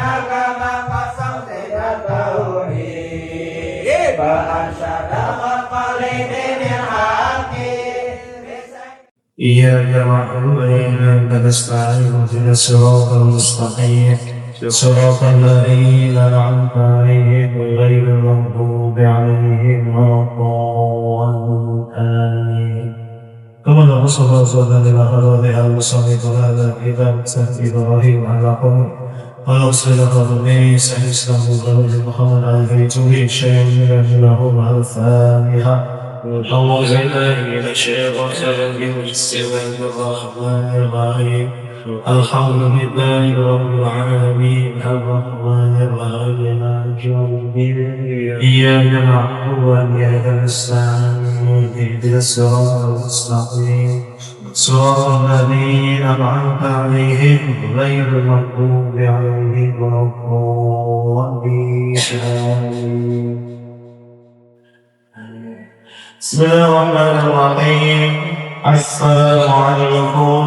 agama pasang tidak tauhid Ba'asyada maqalidin hati إياك نعبد وإياك نستعين اهدنا الصراط المستقيم صراط الذين أنعمت عليهم غير المغضوب عليهم ولا الضالين آمين. كما نقص الرسول لما أراد المصنف هذا الكتاب سنة إبراهيم على قوم ونصل قومه سيسلم قول محمد على بيته شيء من لهم الفاتحة. أعوذ بالله من الشيطان الرجيم بسم الله الرحمن الرحيم الحمد لله رب العالمين الرحمن الرحيم مالك يوم الدين إياك نعبد وإياك نستعين اهدنا الصراط المستقيم صراط الذين أنعمت عليهم غير المغضوب عليهم ولا الضالين آمين. بسم الله الرحمن الرحيم السلام عليكم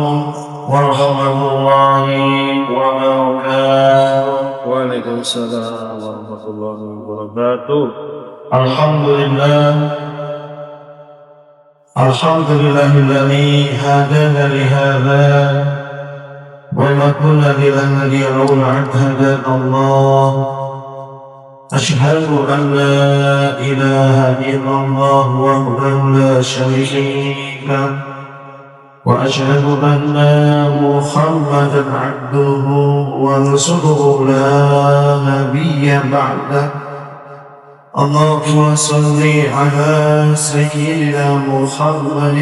ورحمة الله وبركاته. وعليكم السلام ورحمة الله وبركاته. الحمد لله الذي هدانا لهذا وما كنا لنهتدي لولا أن هدانا الله. أشهد أن لا إله إلا الله وحده لا شريك له وأشهد أن محمدا عبده ورسوله لا نبي بعده. اللهم صل على سيدنا محمد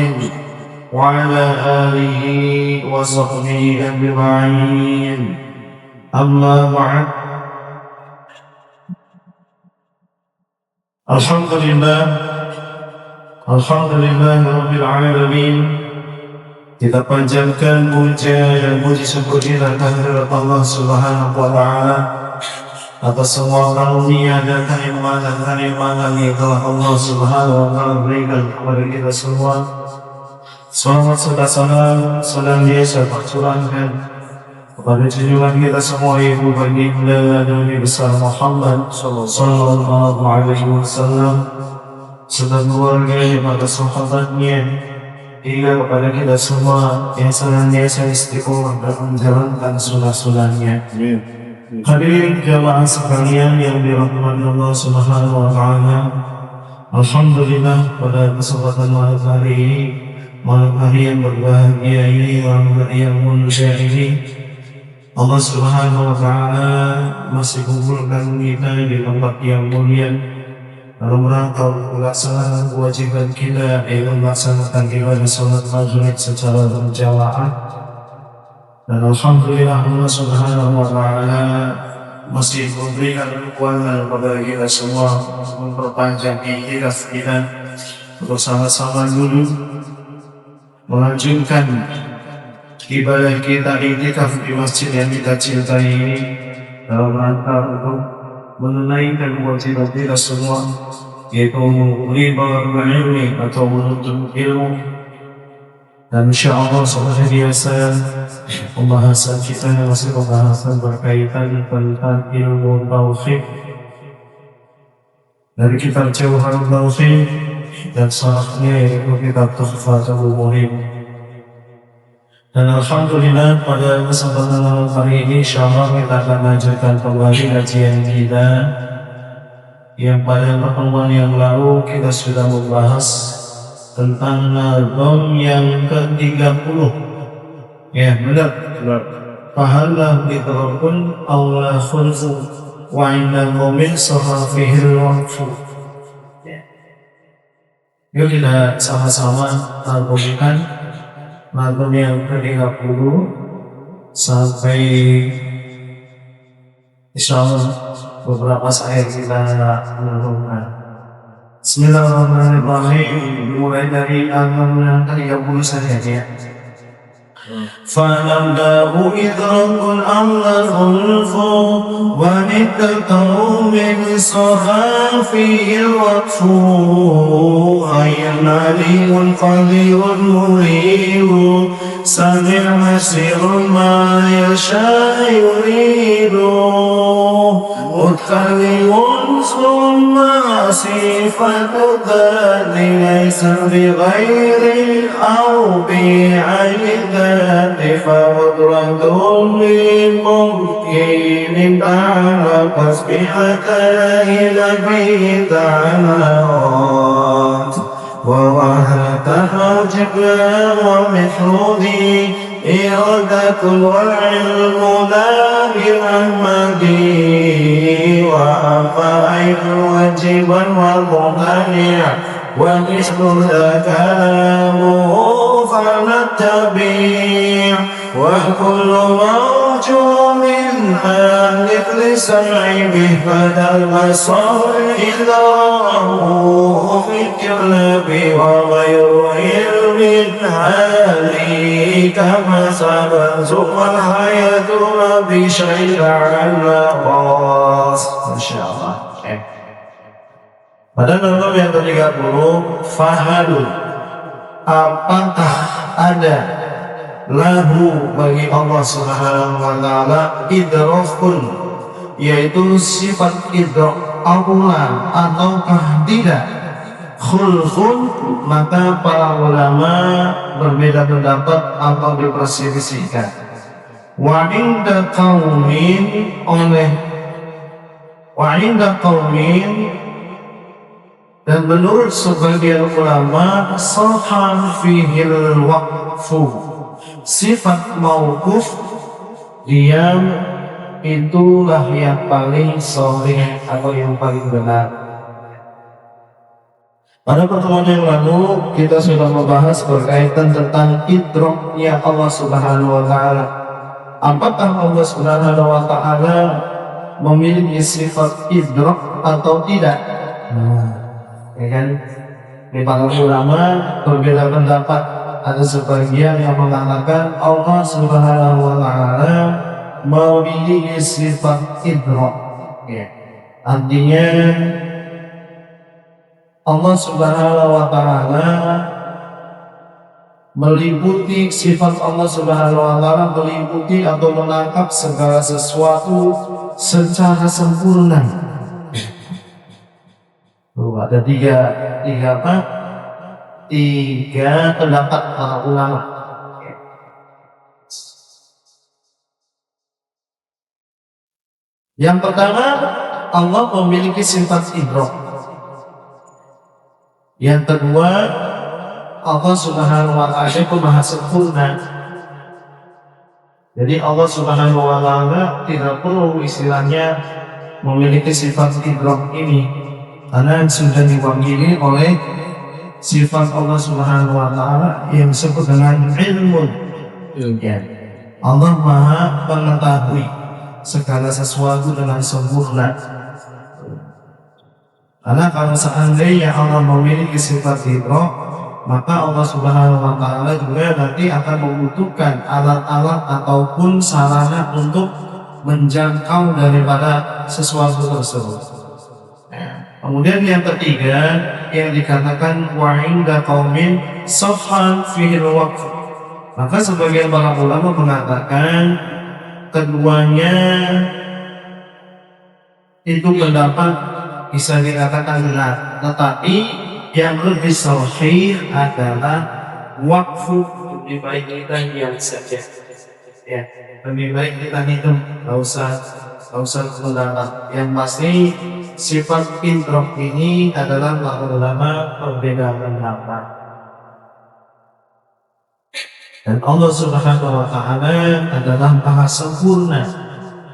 وعلى آله وصحبه أجمعين. أما بعد. Alhamdulillah Rabbil Alamin. Kita panjatkan puja dan puji syukur kita kehadirat Allah Subhanahu wa Ta'ala atas semua karunia dan kenikmatan yang telah Allah Subhanahu wa Ta'ala berikan kepada kita semua. Selamat serta salam Dia tercurahkan kepada junjungan kita semua ibu baginda Nabi besar Muhammad sallallahu alaihi wasallam serta keluarganya, pada sahabatnya hingga kepada kita semua yang senantiasa istiqomah dalam menjalankan sunnah-sunnahnya. Hadirin jamaah sekalian yang dirahmati Allah Subhanahu wa Ta'ala, alhamdulillah pada kesempatan malam hari yang berbahagia ini, malam hari yang mulia ini, Allah Subhanahu wa Ta'ala masih kumpulkan kita di tempat yang mulia dalam rangka pelaksanaan kewajiban kita yaitu melaksanakan ibadah salat maghrib secara berjamaah. Dan alhamdulillah Allah Subhanahu wa Ta'ala masih memberikan kekuatan kepada kita semua memperpanjang ikhlas kita bersama-sama dulu melanjutkan ibadah kita iktikaf di masjid yang kita cintai ini dalam rangka untuk menunaikan kewajiban kita semua, yaitu mengumpulkan ilmu atau menuntut ilmu. Dan insyaallah seperti biasa pembahasan kita masih pembahasan berkaitan tentang ilmu tauhid dari kitab Jawharut Tauhid dan syarahnya yaitu kitab Tuhfatul Muhim. Dan alhamdulillah pada kesempatan malam hari ini insyaallah kita akan lanjutkan kembali kajian kita yang pada pertemuan yang lalu kita sudah membahas tentang nazam yang ke-30. Ya benar. Fahala bitarabun Allah khulfu wa innahu min sahafihil waqfu. Yuk kita sama-sama tarbukan nazam yang ke-30 sampai insyaallah beberapa ayat kita merenungkan. Bismillahirrahmanirrahim. Mulai dari nazam yang ke-30 saja ya. فنبدأ إدراك الأمر الخلف ونتقوا من صحافه الوقف أي العليم القدير المريد سمع مسير ما يشاء يريد متكلم ثم صفة الذات ليس بغير أو بعين الذات فقدرة للممكن تعالى تسبيحة إلى به تعالى ووهبته جبلا ومثله إرادة والعلم لا برحمته وأفعل واجبا وممتنع ومثل ذا كلامه فنتبع وكل موجود عن مثل سمع به فذا البصر إذا رآه في الكلب وغير علم عالي كما سبز والحياة بشيء على خاص. Masya Allah. Pada nomor yang ke-30, fahadun, apakah ada lahu bagi Allah Subhanahu wa taala idrakun, yaitu sifat idrak Allah ataukah tidak? Khulfun, maka para ulama berbeda pendapat atau diperselisihkan. Wa inda qaumin dan menurut sebagian ulama sahhan fihil waqfu, sifat mauquf diam itulah yang paling sahih atau yang paling benar. Pada pertemuan yang lalu kita sudah membahas berkaitan tentang idraknya Allah Subhanahu wa taala. Apakah Allah Subhanahu wa taala memiliki sifat idrak atau tidak? Ya kan? Di para ulama berbeda pendapat. Ada sebagian yang mengatakan Allah Subhanahu wa taala memiliki sifat idrak. Ya. Artinya Allah Subhanahu wa taala meliputi sifat Allah Subhanahu wa taala meliputi atau menangkap segala sesuatu secara sempurna. Ada tiga pendapat para ulama. Yang pertama, Allah memiliki sifat idrak. Yang kedua, Allah Subhanahu wa taala itu maha sempurna. Jadi Allah Subhanahu wa taala tidak perlu istilahnya memiliki sifat idrak ini, karena sudah diwakili oleh sifat Allah Subhanahu wa taala yang disebut dengan ilmun. Ya. Allah maha mengetahui segala sesuatu dengan sempurna. Karena kalau seandainya Allah memiliki sifat idrak, maka Allah Subhanahu wa taala juga nanti akan membutuhkan alat-alat ataupun sarana untuk menjangkau daripada sesuatu tersebut. Kemudian yang ketiga yang dikatakan wa inda qaumin sahhan fihil waqf, maka sebagian para ulama mengatakan keduanya itu pendapat bisa dikatakan benar, tetapi yang lebih sahih adalah waqfu. Lebih baik kita diam saja, ya, lebih baik kita hitung, nggak usah pendapat. Yang pasti sifat idrak ini adalah para ulama berbeda pendapat. Dan Allah Subhanahu wa taala adalah maha sempurna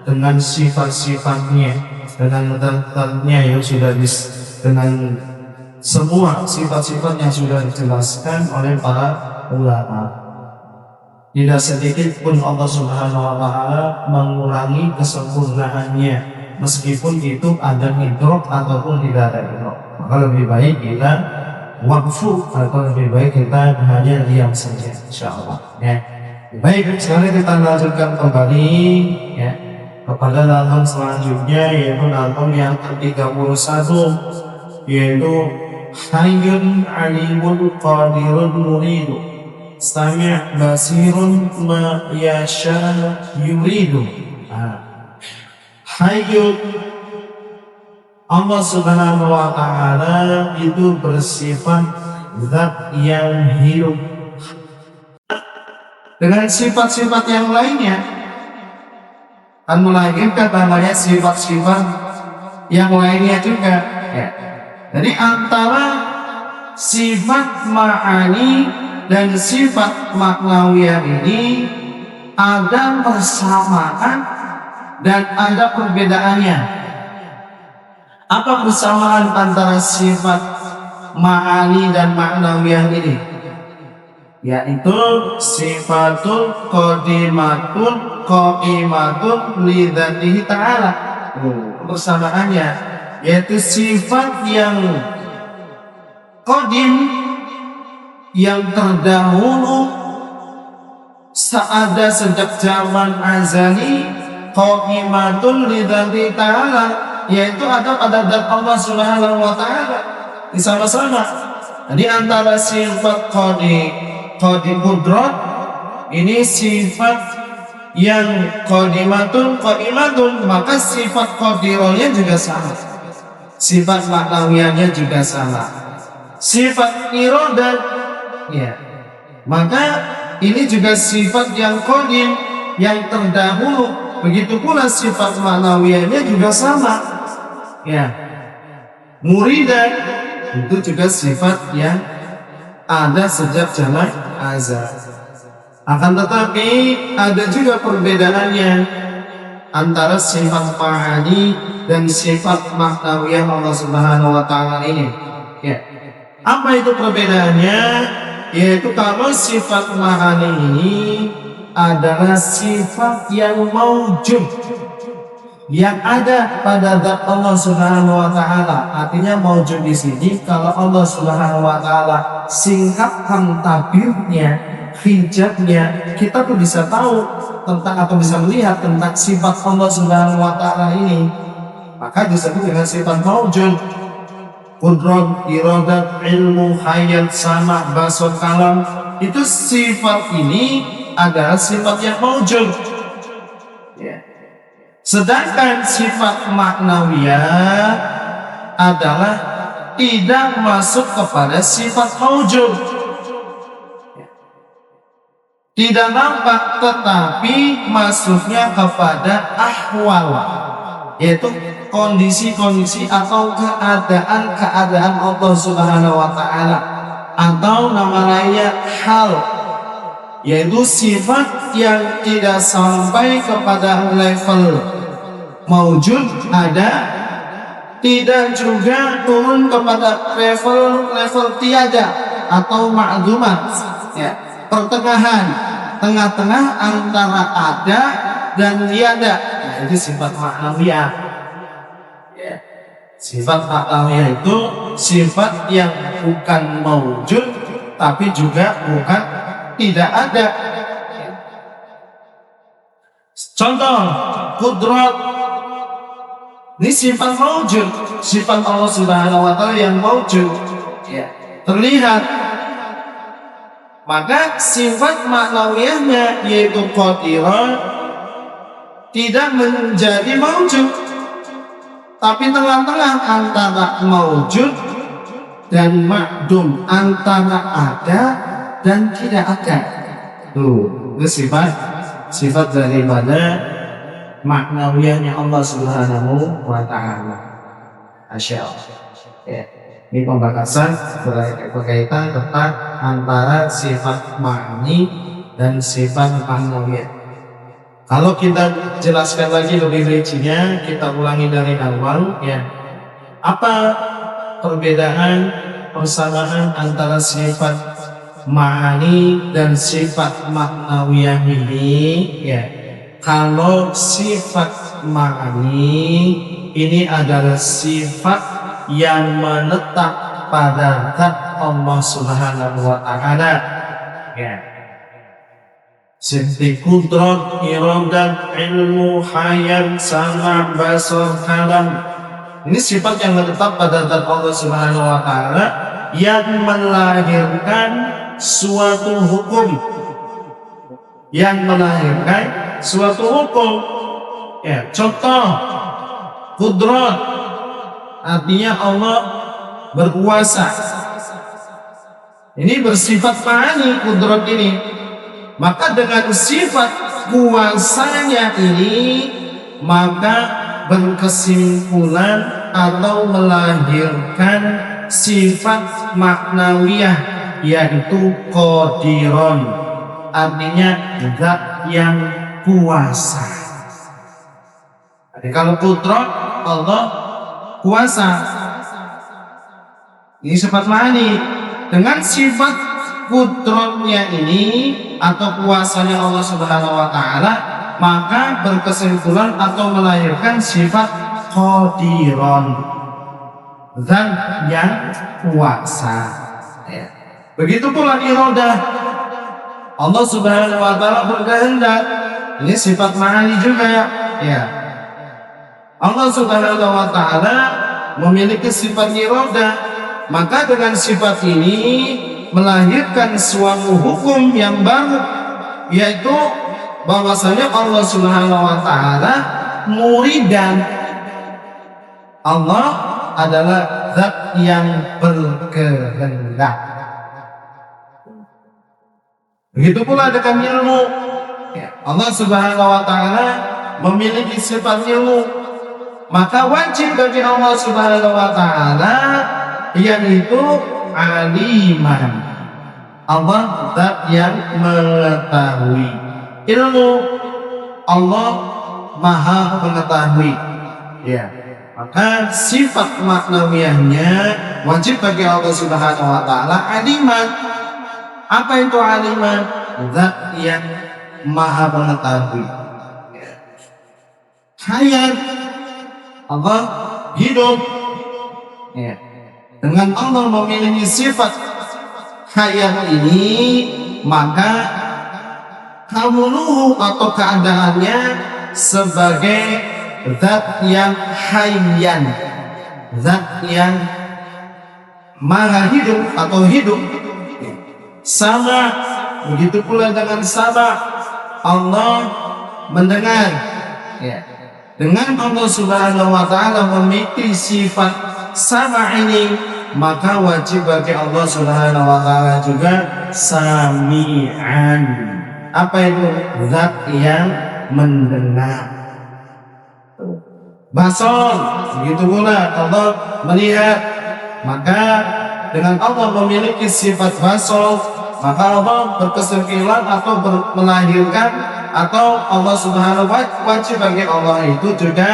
dengan sifat-sifatnya, dengan zat-zatnya yang sudah dengan semua sifat-sifat yang sudah dijelaskan oleh para ulama. Tidak sedikit pun Allah Subhanahu wa taala mengurangi kesempurnaannya, meskipun itu ada idrak ataupun tidak ada idrak. Maka lebih baik kita waqfu, atau lebih baik kita hanya diam saja, insyaallah. Ya. Baik, sekarang kita lanjutkan kembali ya kepada nazam selanjutnya, yaitu nazam yang ke-31, yaitu Hayyun Alimun Qadirun Muridu Sami' Basirun Ma Yasha Yuridu. Hayyun, Allah Subhanahu wa Ta'ala itu bersifat zat yang hidup dengan sifat-sifat yang lainnya, kan melahirkan namanya sifat-sifat yang lainnya juga ya. Jadi antara sifat ma'ani dan sifat maknawiyah ini ada persamaan dan ada perbedaannya. Apa persamaan antara sifat ma'ani dan maknawiyah ini? Yaitu sifatul qadimatun qaimatun lidzatihi ta'ala. Persamaannya yaitu sifat yang qadim, yang terdahulu seada sejak zaman azali, qaimatun lidzatihi ta'ala, yaitu ada pada zat Allah Subhanahu wa Ta'ala. Sama-sama. Jadi antara sifat qadim qudrat ini sifat yang qadimatun qaimatun, maka sifat qadirahnya juga sama, sifat maknawiyahnya juga sama, sifat iradat ya, maka ini juga sifat yang qadim, yang terdahulu. Begitu pula sifat maknawiyahnya juga sama ya. Muridan itu juga sifat yang ada sejak zaman azal. Akan tetapi ada juga perbedaannya antara sifat ma'ani dan sifat maknawiyah Allah Subhanahu wa Ta'ala ini ya. Apa itu perbedaannya? Yaitu kalau sifat ma'ani ini adalah sifat yang maujud, yang ada pada zat Allah Subhanahu wa Ta'ala. Artinya maujud di sini kalau Allah Subhanahu wa Ta'ala singkapkan tabirnya, hijabnya, kita tuh bisa tahu tentang atau bisa melihat tentang sifat Allah Subhanahu wa Ta'ala ini, maka disebut dengan sifat maujud. Qudrat, iradat, ilmu, hayat, sama, basar, kalam, itu sifat ini adalah sifat yang maujud ya. Sedangkan sifat maknawiyah adalah tidak masuk kepada sifat maujud, tidak nampak, tetapi masuknya kepada ahwal, yaitu kondisi-kondisi atau keadaan-keadaan Allah Subhanahu wa Ta'ala, atau nama lainnya hal, yaitu sifat yang tidak sampai kepada level maujud ada, tidak juga turun kepada level tiada atau ma'dumat ya, pertengahan, tengah-tengah antara ada dan tiada. Nah, itu sifat maknawiyah ya. Sifat maknawiyah itu sifat yang bukan maujud tapi juga bukan tidak ada. Contoh qudrat, ini sifat maujud, sifat Allah Subhanahu wa Ta'ala yang maujud ya, terlihat. Maka sifat maknawiyahnya yaitu qadirah tidak menjadi maujud, tapi tengah-tengah antara maujud dan ma'dum, antara ada dan tidak ada. Tuh, itu sifat daripada maknawiyahnya Allah Subhanahu wa Ta'ala. Masya Allah ya. Ini pembahasan berkaitan tentang antara sifat ma'ani dan sifat maknawiyah. Kalau kita jelaskan lagi lebih rincinya, kita ulangi dari awal ya. Apa perbedaan persamaan antara sifat ma'ani dan sifat maknawiyah ini ya? Kalau sifat ma'ani ini adalah sifat yang menetap pada zat Allah Subhanahu wa Ta'ala ya. Sifat kudrat, iradat, ilmu, hayat, sama, basar, kalam. Ini sifat yang menetap pada zat Allah Subhanahu wa Ta'ala yang melahirkan suatu hukum. Yang melahirkan suatu hukum. Ya, contoh kudrat artinya Allah berkuasa. Ini bersifat ma'ani kudrat ini. Maka dengan sifat kuasanya ini maka berkesimpulan atau melahirkan sifat maknawiyah yaitu qadiron, artinya zat yang kuasa. Jadi kalau kudrat Allah kuasa, ini sifat ma'ani. Dengan sifat kudratnya ini atau kuasanya Allah Subhanahu wa Ta'ala maka berkesimpulan atau melahirkan sifat qadiron, zat yang kuasa. Ya. Begitu pula iradah, Allah Subhanahu wa Ta'ala berkehendak, ini sifat ma'ani juga ya. Allah Subhanahu wa Ta'ala memiliki sifat iradah, maka dengan sifat ini melahirkan suatu hukum yang baru, yaitu bahwasanya Allah Subhanahu wa Ta'ala muridan. Allah adalah zat yang berkehendak. Begitu pula dengan ilmu. Allah Subhanahu wa Ta'ala memiliki sifat ilmu, maka wajib bagi Allah Subhanahu wa Ta'ala yaitu aliman. Allah zat yang mengetahui. Ilmu Allah maha mengetahui. Ya. Maka sifat maknawiyahnya wajib bagi Allah Subhanahu wa Ta'ala aliman. Apa itu aliman? Zat yang maha mengetahui. Ya. Hayat, Allah hidup. Ya. Dengan Allah memiliki sifat hayat ini, maka kamuluhu atau keadaannya sebagai zat yang hayyan, zat yang maha hidup atau hidup. Sama, begitu pula dengan sama Allah mendengar. Ya. Dengan Allah Subhanahu wa Ta'ala memiliki sifat sama ini, maka wajib bagi Allah Subhanahu wa Ta'ala juga sami'an. Apa itu? Zat yang mendengar. Basar, begitu pula Allah melihat, maka dengan Allah memiliki sifat basar, maka Allah berkesimpulan atau melahirkan atau Allah Subhanahu wa Ta'ala wajib bagi Allah itu juga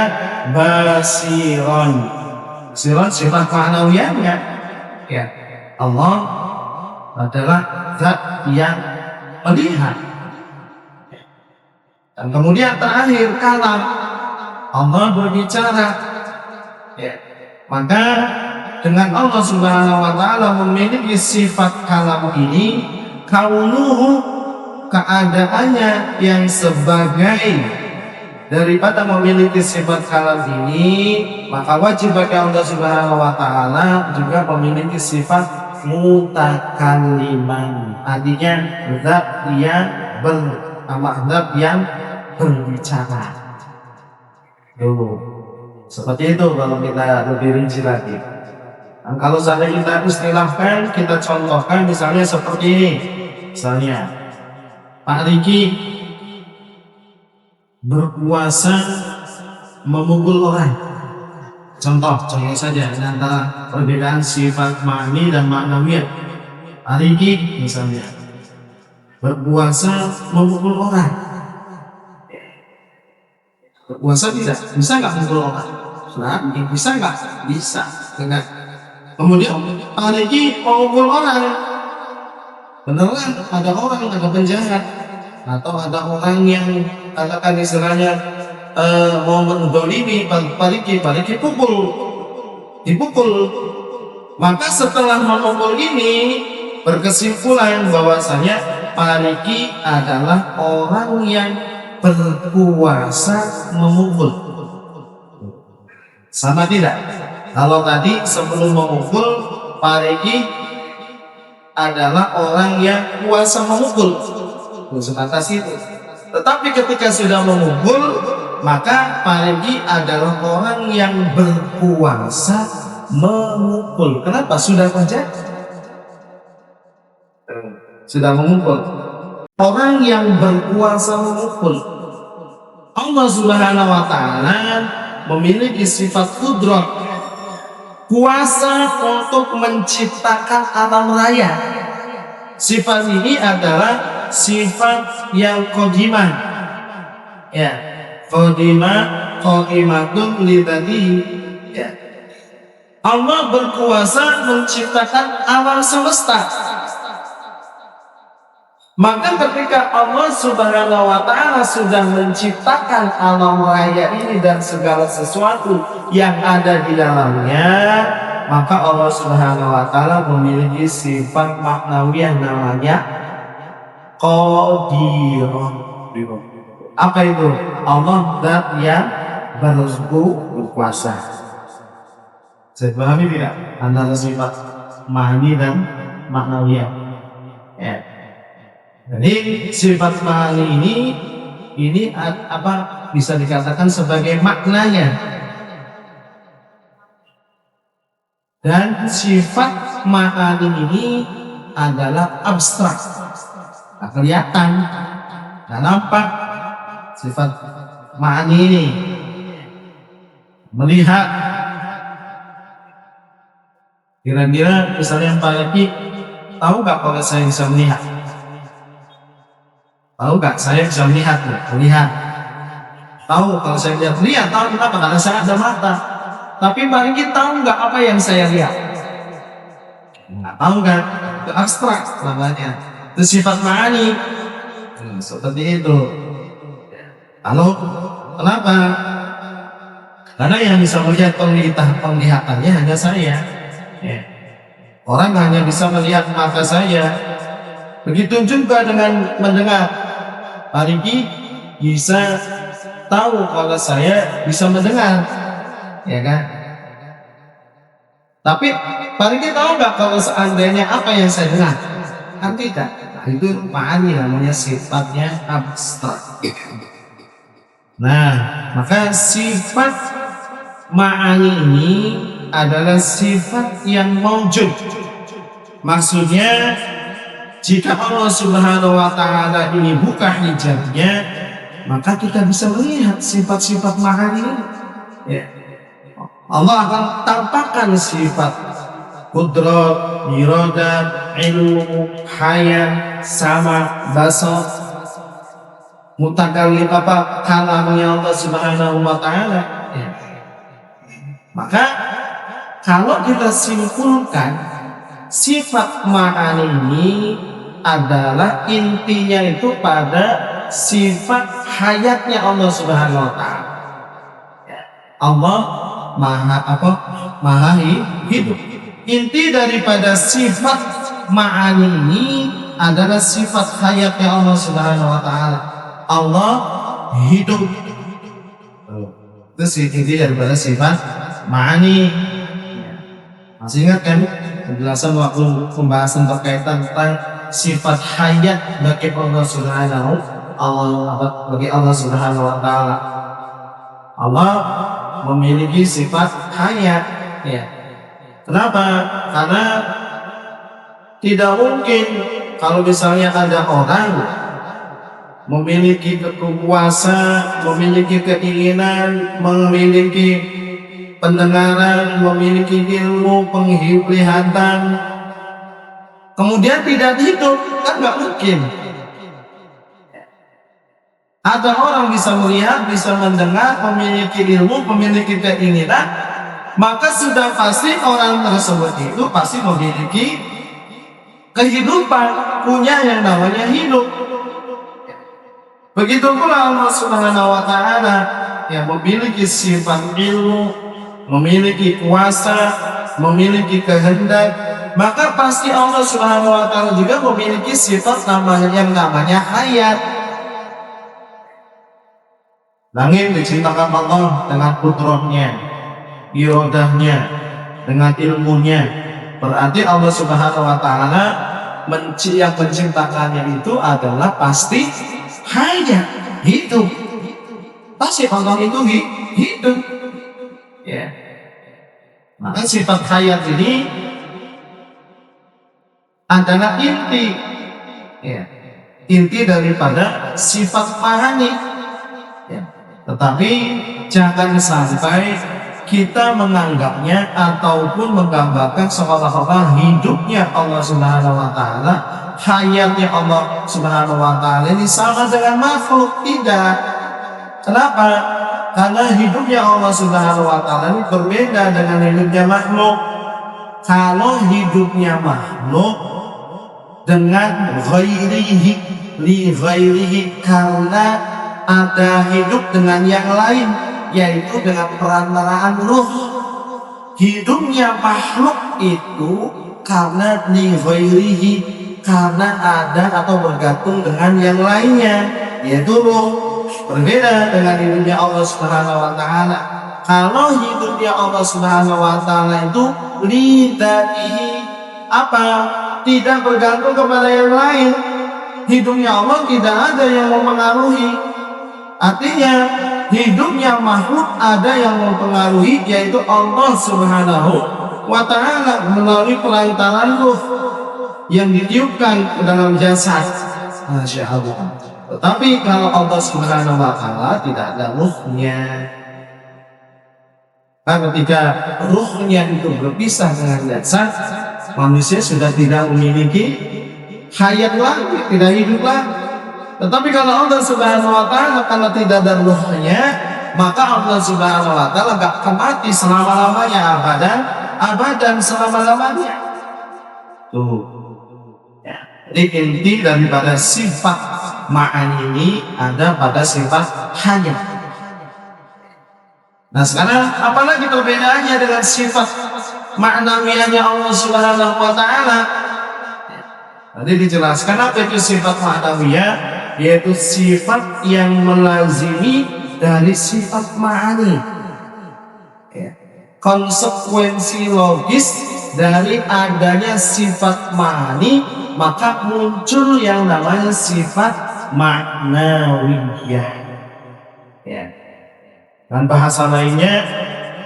basiron. Basiron sifat ma'nawiyahnya. Ya, Allah adalah zat yang melihat. Dan kemudian terakhir kalam, Allah berbicara. Ya. Maka dengan Allah Subhanahu wa Ta'ala memiliki sifat kalam ini, kaunuhu keadaannya yang sebagai daripada memiliki sifat kalam ini, maka wajib bagi Allah Subhanahu wa Ta'ala juga memiliki sifat mutakalliman, artinya zat yang zat yang berbicara. Seperti itu kalau kita lebih rinci lagi. Dan kalau seandainya kita istilahkan, kita contohkan misalnya seperti ini. Misalnya Pak Riki berkuasa memukul orang. Contoh saja antara perbedaan sifat ma'ani dan ma'nawiyah. Pak Riki misalnya berkuasa memukul orang. Berkuasa tidak? Bisa nggak memukul orang? Nah, bisa nggak? Bisa. Dengan kemudian Pak Riki memukul orang. Beneran ada orang, ada penjahat, atau ada orang yang katakan istilahnya mau mendolimi Pak Riki dipukul. Maka setelah memukul ini berkesimpulan bahwasanya Pariki adalah orang yang berkuasa memukul. Sama tidak? Kalau tadi sebelum memukul, pariki adalah orang yang kuasa memukul. Sebatas itu. Tetapi ketika sudah memukul, maka pariki adalah orang yang berkuasa memukul. Kenapa? Sudah terjadi. Sudah memukul. Orang yang berkuasa memukul. Allah Subhanahu wa Ta'ala memiliki sifat kudrat, kuasa untuk menciptakan alam raya. Sifat ini adalah sifat yang qadimah. Ya, qadimatun lidatihi. Ya. Allah berkuasa menciptakan alam semesta. Maka ketika Allah Subhanahu wa Ta'ala sudah menciptakan alam raya ini dan segala sesuatu yang ada di dalamnya, maka Allah Subhanahu wa Ta'ala memiliki sifat maknawiyah namanya Qadirun. Apa itu? Allah zat yang berkuasa. Saya pahami tidak antara sifat ma'ani dan maknawiyah? Ya. Jadi sifat ma'ani ini apa bisa dikatakan sebagai maknanya, dan sifat ma'ani ini adalah abstrak, tak kelihatan, tak nampak. Sifat ma'ani ini melihat, kira-kira misalnya Pak Yaki tahu nggak kalau saya bisa melihat? Tahu nggak saya bisa melihat? Melihat. Tahu kalau saya lihat, tahu kenapa? Karena saya ada mata. Tapi Pak Yaki tahu nggak apa yang saya lihat? Nggak tahu kan? Itu abstrak namanya. Itu sifat ma'ani. Seperti itu. Lalu kenapa? Karena yang bisa melihat penglihatannya hanya saya. Ya. Orang hanya bisa melihat mata saya. Begitu juga dengan mendengar. Pariki bisa tahu kalau saya bisa mendengar, ya kan? Tapi Pariki tahu nggak kalau seandainya apa yang saya dengar? Kan tidak. Nah, itu ma'ani namanya, sifatnya abstrak. Nah, maka sifat ma'ani ini adalah sifat yang maujud. Maksudnya, jika Allah Subhanahu wa Ta'ala ini buka hijabnya, maka kita bisa melihat sifat-sifat ma'ani ini. Ya. Allah akan tampakkan sifat qudrat, iradat, ilmu, hayat, sama, basar, mutakallim, kalamnya Allah Subhanahu wa Ta'ala. Ya. Maka kalau kita simpulkan, sifat ma'ani ini adalah intinya itu pada sifat hayatnya Allah Subhanahu wa Ta'ala. Ya. Allah maha hidup. Inti daripada sifat ma'ani ini adalah sifat hayatnya Allah Subhanahu wa Ta'ala. Allah hidup. Itu inti daripada sifat ma'ani. Masih ingat kan penjelasan waktu pembahasan berkaitan tentang sifat hayat bagi Allah Subhanahu wa Ta'ala. Allah memiliki sifat hayat. Ya. Kenapa? Karena tidak mungkin kalau misalnya ada orang memiliki kekuasaan, memiliki keinginan, memiliki pendengaran, memiliki ilmu, penglihatan, kemudian tidak hidup, kan nggak mungkin. Ada orang bisa melihat, bisa mendengar, memiliki ilmu, memiliki keinginan, maka sudah pasti orang tersebut itu pasti memiliki kehidupan, punya yang namanya hidup. Begitu pula Allah Subhanahu wa Ta'ala yang memiliki sifat ilmu, memiliki kuasa, memiliki kehendak, maka pasti Allah Subhanahu wa taala juga memiliki sifat yang namanya hayat. Langit diciptakan Allah dengan kudrahnya, iradahnya, dengan ilmunya. Berarti Allah Subhanahu wa taala yang menciptakannya itu adalah pasti hayat, hidup. Pasti Allah itu hidup. Ya. Maka sifat hayat ini adalah inti, ya, inti daripada sifat mahani. Ya. Tetapi jangan sampai kita menganggapnya ataupun menggambarkan seolah-olah hidupnya Allah Subhanahu wa taala, hayatnya Allah Subhanahu wa taala ini sama dengan makhluk. Tidak. Kenapa? Karena hidupnya Allah Subhanahu wa taala ini berbeda dengan hidupnya makhluk. Kalau hidupnya makhluk dengan ghairihi, li ghairihi, karena ada hidup dengan yang lain, yaitu dengan perantaraan ruh. Hidupnya makhluk itu karena li ghairihi, karena ada atau bergantung dengan yang lainnya, yaitu ruh. Berbeda dengan hidupnya Allah Subhanahu wa taala. Kalau hidupnya Allah Subhanahu wa taala itu lidatihi, apa? Tidak bergantung kepada yang lain. Hidupnya Allah tidak ada yang mempengaruhi. Artinya hidupnya makhluk ada yang mempengaruhi, yaitu Allah Subhanahu wa taala melalui pelantaran ruh yang ditiupkan ke dalam jasad. Masya Allah. Tetapi kalau Allah Subhanahu wa taala tidak ada ruhnya. Ketika ruhnya itu berpisah dengan jasad, manusia sudah tidak memiliki hayat lagi, tidak hidup lagi. Tetapi kalau Allah Subhanahu wa taala karena tidak ada ruhnya, maka Allah Subhanahu wa taala gak akan mati selama-lamanya, abadan selama-lamanya. Tuh. Ya. Jadi inti daripada sifat ma'ani ini ada pada sifat hayat. Nah sekarang apalagi perbedaannya dengan sifat ma'nawiyahnya Allah Subhanahu wa taala? Nanti dijelaskan apa itu sifat ma'nawiyah, yaitu sifat yang melazimi dari sifat ma'ani. Ya. Konsekuensi logis dari adanya sifat ma'ani, maka muncul yang namanya sifat ma'nawiyah. Ya. Dan bahasa lainnya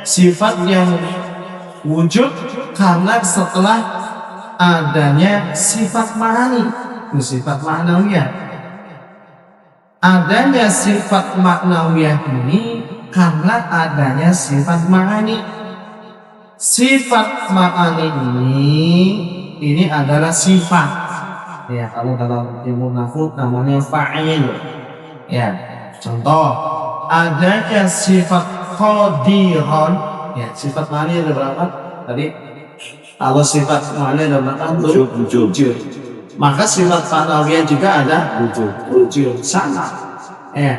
sifat yang wujud karena setelah adanya sifat ma'ani, itu sifat ma'nawiyah. Adanya sifat ma'nawiyah ini karena adanya sifat ma'ani. Sifat ma'ani ini adalah sifat. Ya, kalau dalam ilmu nahwu namanya fa'il. Ya, contoh adanya sifat qadiran. Ya, sifat ma'ani ada berapa? Tadi kalau sifat ma'ani ada berapa? Wujud. Maka sifat ma'nawiyah juga ada wujud. Sama. Ya.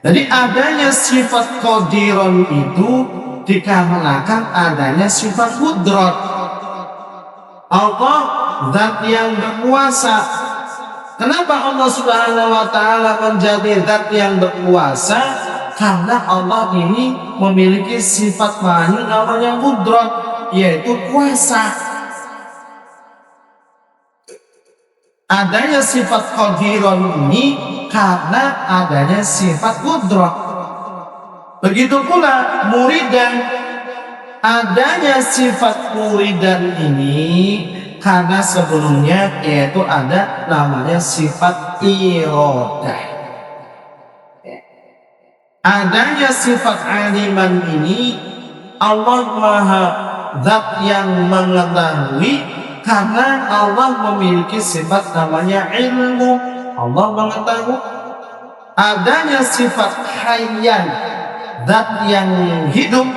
Jadi adanya sifat qadiran itu dikarenakan adanya sifat qudrat. Allah zat yang berkuasa. Kenapa Allah Subhanahu wa taala menjadi zat yang berkuasa? Karena Allah ini memiliki sifat ma'ani namanya qudrat, yaitu kuasa. Adanya sifat qadiran ini karena adanya sifat qudrat. Begitu pula muridan, adanya sifat muridan ini karena sebelumnya yaitu ada namanya sifat iradah. Adanya sifat aliman ini Allah Maha Zat yang mengetahui karena Allah memiliki sifat namanya ilmu. Allah mengetahui. Adanya sifat hayyan, zat yang hidup,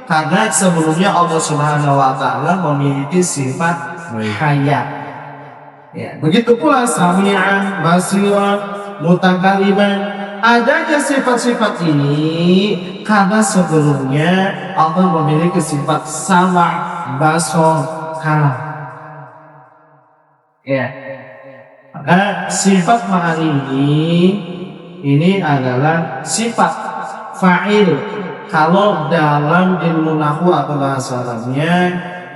karena sebelumnya Allah Subhanahu wa taala memiliki sifat hayat. Ya, begitu pula sami'an, basiran, mutakaliman. Adanya sifat-sifat ini karena sebelumnya Allah memiliki sifat sama, basar, kalah. Ya. Maka sifat ma'ani ini adalah sifat fa'il. Kalau dalam ilmu nahwu atau bahasa Arabnya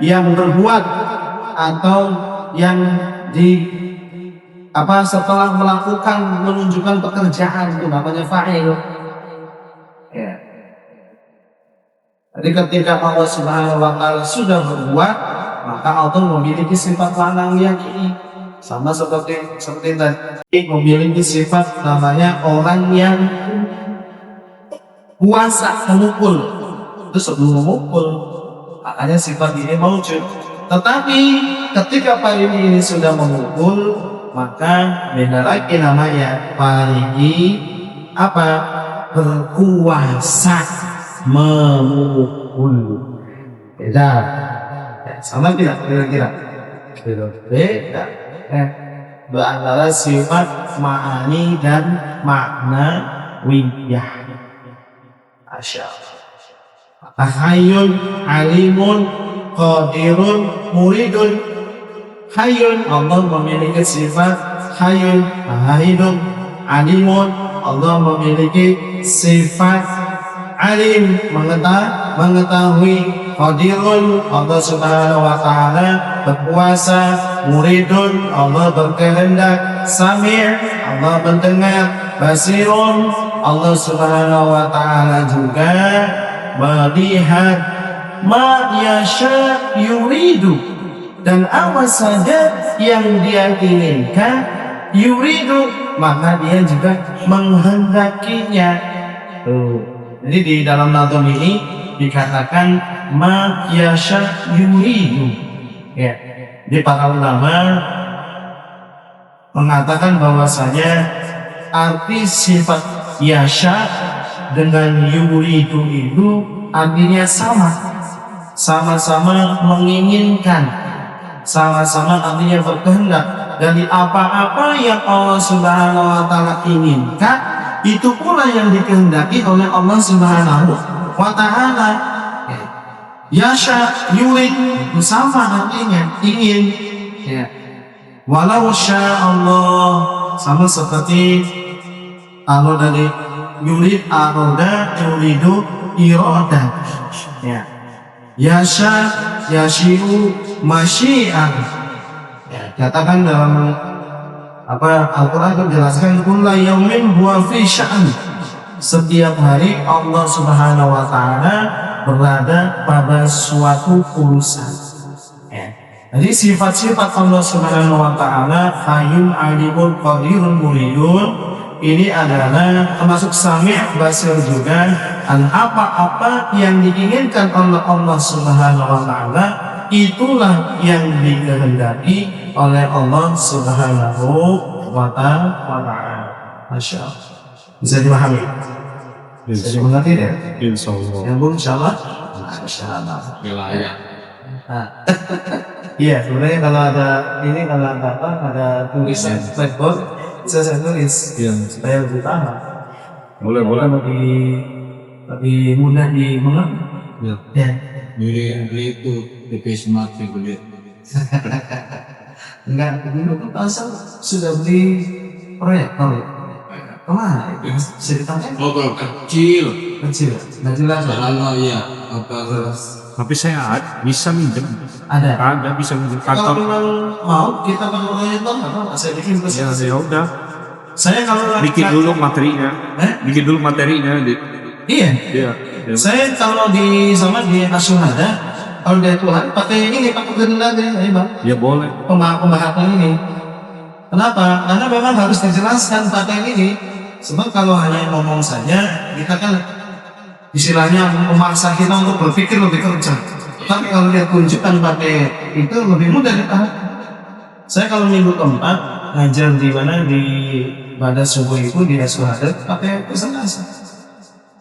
yang berbuat atau yang setelah melakukan menunjukkan pekerjaan itu namanya fa'il. Ya. Jadi ketika Allah Subhanahu wa taala sudah berbuat, maka Allah memiliki sifat lanang yang ini sama seperti tadi memiliki sifat namanya orang yang kuasa memukul. Itu sebelum memukul, makanya sifat ini muncul. Tetapi ketika pari ini sudah memukul, maka beda lagi namanya pari berkuasa memukul. Beda. Sama tidak kira-kira? Beda. Antara sifat ma'ani dan makna wiyah. Hayyun, alimun, qadirun, muridun. Hayyun, Allah memiliki sifat hayyun, hidup. Alimun, Allah memiliki sifat alim, mengetahui. Qadirun, Allah Subhanahu wa taala berkuasa. Muridun, Allah berkehendak. Sami', Allah mendengar. Basirun, Allah Subhanahu wa taala juga melihat. Ma yasha yuridu, dan apa saja yang dia inginkan, yuridu, maka dia juga menghendakinya. Jadi di dalam nazam ini dikatakan ma yasha yuridu. Ya. Di para ulama mengatakan bahwasanya arti sifat yasha dengan yuridu itu artinya sama-sama menginginkan, sama-sama artinya berkehendak. Dari apa-apa yang Allah Subhanahu wa taala inginkan, itu pula yang dikehendaki oleh Allah Subhanahu wa taala. Yasha, yurid, itu sama artinya, ingin. Ya. Walau Allah, sama seperti kalau dari yurid aroda, yuridu iroda. Ya. Yasha, yashi'u, masyi'ah. Ya, katakan dalam Al-Quran menjelaskan kulla yaumin huwa fi sya'an. Setiap hari Allah Subhanahu wa taala berada pada suatu urusan. Ya. Jadi sifat-sifat Allah Subhanahu wa taala hayyun, alimun, qadirun, muridun ini adalah termasuk sami', basir juga. Dan apa-apa yang diinginkan oleh Allah Subhanahu wa taala itulah yang dikehendaki oleh Allah Subhanahu wa taala. Masya Allah. Bisa dipahami? Bisa dimengerti ya? Insyaallah. Yang pun insyaallah. Masyaallah. Wilayah. Iya, sebenarnya kalau ada tulisan blackboard, bisa saya tulis supaya lebih paham. Boleh. Lebih mudah dimengerti. Ya. Beli itu DP Smart beli. Enggak, dulu tuh asal sudah beli proyektor ya. Kemana? Ceritanya Oh, kecil. nggak jelas ya. Lama ya. Tapi saya bisa minjem. Ada. Bisa minjem Kalau kantor. memang mau kita pakai proyektor nggak apa-apa, saya bikin terus. Ya udah. Saya kalau Bikin dulu materinya. Bikin dulu materinya. Iya. Iya. Saya kalau di Asyuhada, kalau dari Tuhan pakai gerenda deh, ya bang. Ya boleh. Pembahasan ini. Kenapa? Karena memang harus dijelaskan pakai ini. Sebab kalau hanya ngomong saja, kita kan istilahnya memaksa kita untuk berpikir lebih kencang. Tapi kalau dia tunjukkan pakai itu lebih mudah dipahami. Saya kalau minggu keempat ngajar di mana di pada subuh itu di Asyuhada pakai presentasi.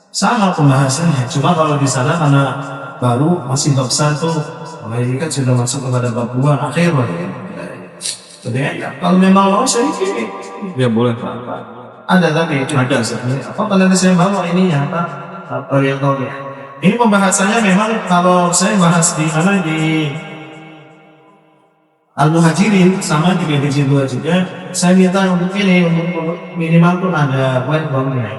Sama pembahasannya, cuma kalau di sana karena baru masih bab 1, ini kan sudah masuk kepada bab 2 akhir ya. Jadi ya, kalau memang mau saya ini Ya boleh. ada tapi ada sebenarnya. Apa nanti saya bawa ini ya proyektornya. Ini pembahasannya memang kalau saya bahas di mana di Al-Muhajirin sama di divisi 2 juga. Saya minta untuk ini untuk minimal pun ada whiteboardnya.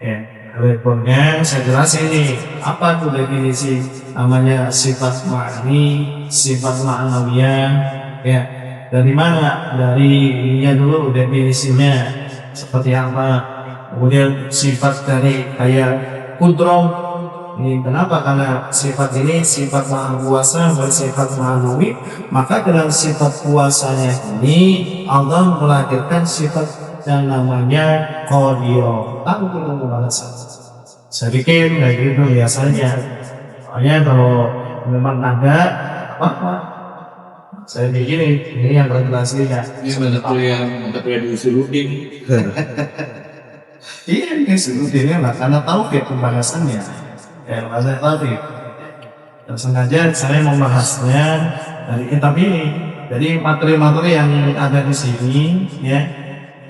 Ya, whiteboardnya saya jelasin nih apa tuh definisi namanya sifat ma'ani, sifat ma'nawiyah. Ya, dari mana? Dari ininya dulu definisinya seperti apa. Kemudian sifat dari kayak kudroh. Ini kenapa? Karena sifat ini sifat maha kuasa bersifat ma'nawi, maka dengan sifat kuasanya ini Allah melahirkan sifat yang namanya qadir. Tahu belum bahasa? Saya pikir kayak gitu biasanya. Soalnya kalau memang ada apa? Saya pikir ini yang regulasinya. Ini mata kuliah diusuludin. Iya, ini sebetulnya lah karena tahu kayak pembahasannya. Ya, bahasa tadi. Dan sengaja saya membahasnya dari kitab ini. Jadi materi-materi yang ada di sini, ya,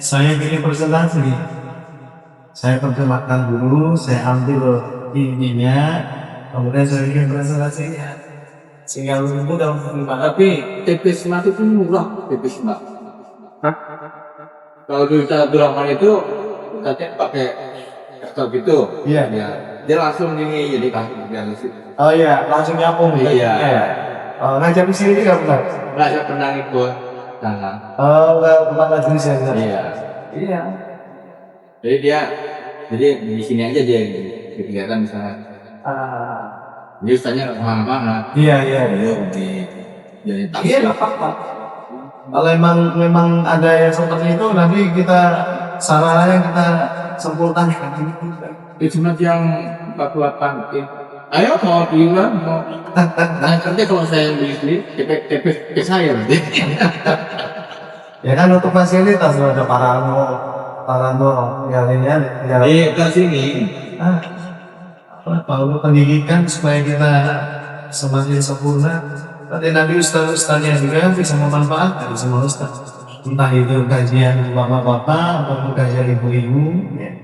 saya bikin presentasi. Saya terjemahkan dulu, saya ambil intinya, kemudian saya bikin presentasinya. Sehingga lebih mudah untuk Tapi TP Smart itu murah, TP Smart. Hah? Kalau di Abdurrahman itu katanya pakai laptop gitu. Iya. Ya. Dia langsung ini jadi kasih sih. Oh iya, langsung nyambung ya. Iya. Ngajar di sini nggak benar? Nggak saya pernah ikut tangan. Oh, nggak tempat ngajar di sini. Iya. Iya. Jadi di sini aja dia kegiatan misalnya. Dia tanya kemana-mana. Iya. Jadi taksi. Iya, nggak apa-apa. Kalau memang ada yang seperti itu, nanti kita sarannya kita sempurnakan. Itu cuma yang 48. Ayo kalau bilang mau. Nah, kerja kalau saya beli TP saya nanti. Ya kan untuk fasilitas ada parano, ya. Ke sini. Apa untuk pendidikan supaya kita semakin sempurna. Nanti ustaz-ustaznya juga bisa memanfaatkan semua ustaz. Entah itu kajian bapak-bapak atau kajian ibu-ibu, ya.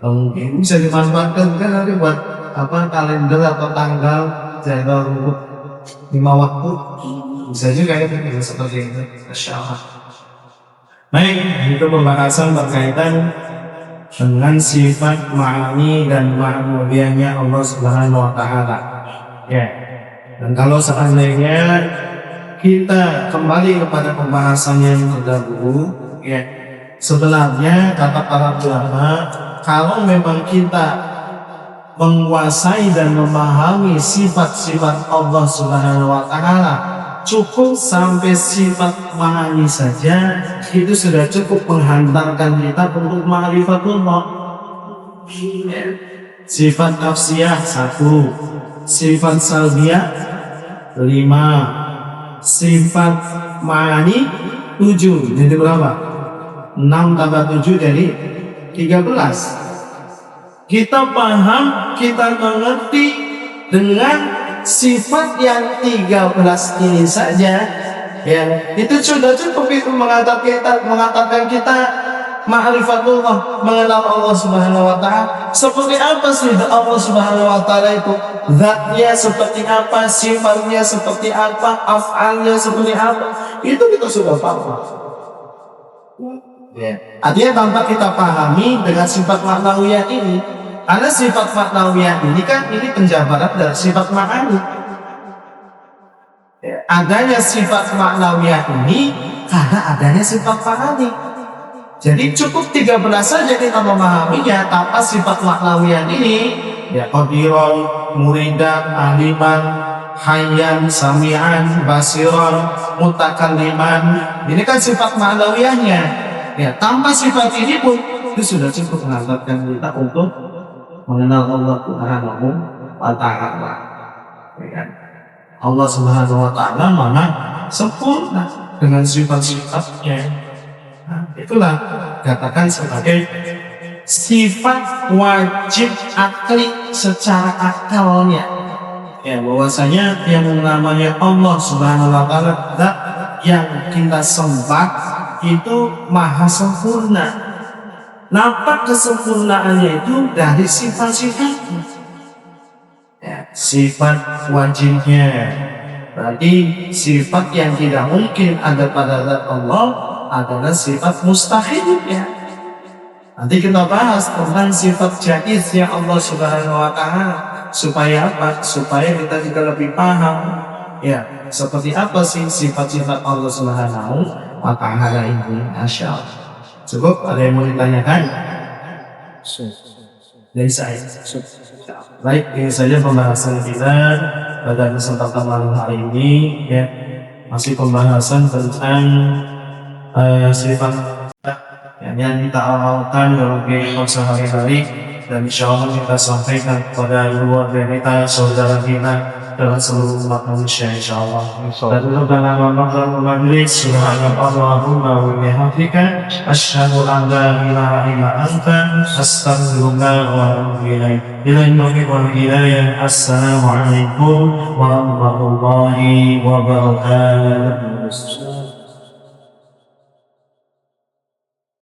Mungkin bisa dimanfaatkan kan nanti buat kalender atau tanggal jadwal untuk 5 waktu bisa juga ya seperti itu. Masya Allah. Baik, itu pembahasan berkaitan dengan sifat ma'ani dan ma'nawiyahnya Allah Subhanahu wa Ta'ala. Ya. Dan kalau seandainya kita kembali kepada pembahasan yang terdahulu, ya, sebenarnya kata para ulama, kalau memang kita menguasai dan memahami sifat-sifat Allah Subhanahu wa Ta'ala, cukup sampai sifat ma'ani saja, itu sudah cukup menghantarkan kita untuk ma'rifatullah. Sifat nafsiyah 1, sifat salbiyah 5, sifat ma'ani 7, jadi berapa? 6 tambah 7 jadi 13. Kita paham, kita mengerti dengan sifat yang 13 ini saja, ya, itu sudah cukup itu mengatakan kita ma'rifatullah, mengenal Allah Subhanahu wa Ta'ala. Seperti apa sih Allah Subhanahu wa Ta'ala itu? Zatnya seperti apa, sifatnya seperti apa, af'alnya seperti apa, itu kita sudah paham. Artinya tanpa kita pahami dengan sifat ma'nawiyah ini, karena sifat ma'nawiyah ini kan ini penjabaran dari sifat ma'ani. Adanya sifat ma'nawiyah ini karena adanya sifat ma'ani. Jadi cukup 13 saja kita memahaminya tanpa sifat ma'nawiyah ini, ya, qadiran, muridan, aliman, hayyan, sami'an, basiran, mutakalliman. Ini kan sifat ma'nawiyahnya. Ya, tanpa sifat ini pun itu sudah cukup mengantarkan kita untuk mengenal Allah Subhanahu wa Ta'ala. Ya, Allah Subhanahu wa Ta'ala mana sempurna dengan sifat-sifatnya. Nah, itulah katakan sebagai sifat wajib akli secara akalnya. Ya, bahwasanya yang namanya Allah Subhanahu wa Ta'ala yang kita sembah itu maha sempurna. Nampak kesempurnaannya itu dari sifat-sifatnya, ya, sifat wajibnya, Berarti sifat yang tidak mungkin ada pada zat Allah adalah sifat mustahil ya. Nanti kita bahas tentang sifat jaiznya Allah Subhanahu wa Ta'ala. Supaya apa? Supaya kita juga lebih paham ya, seperti apa sih sifat-sifat Allah Subhanahu wa Ta'ala ini. Masya Allah. Cukup, ada yang mau ditanyakan? Dari saya. Baik, ini saja pembahasan kita pada kesempatan malam hari ini ya. Masih pembahasan tentang sifat yang kita amalkan dalam kehidupan sehari-hari, dan insya Allah kita sampaikan kepada keluarga kita, saudara kita, dan seluruh umat manusia insya Allah. Dan dalam majlis subhanallahumma wa bihamdika asyhadu an la ilaha illa anta astaghfiruka wa atubu ilaik. Assalamualaikum warahmatullahi wabarakatuh.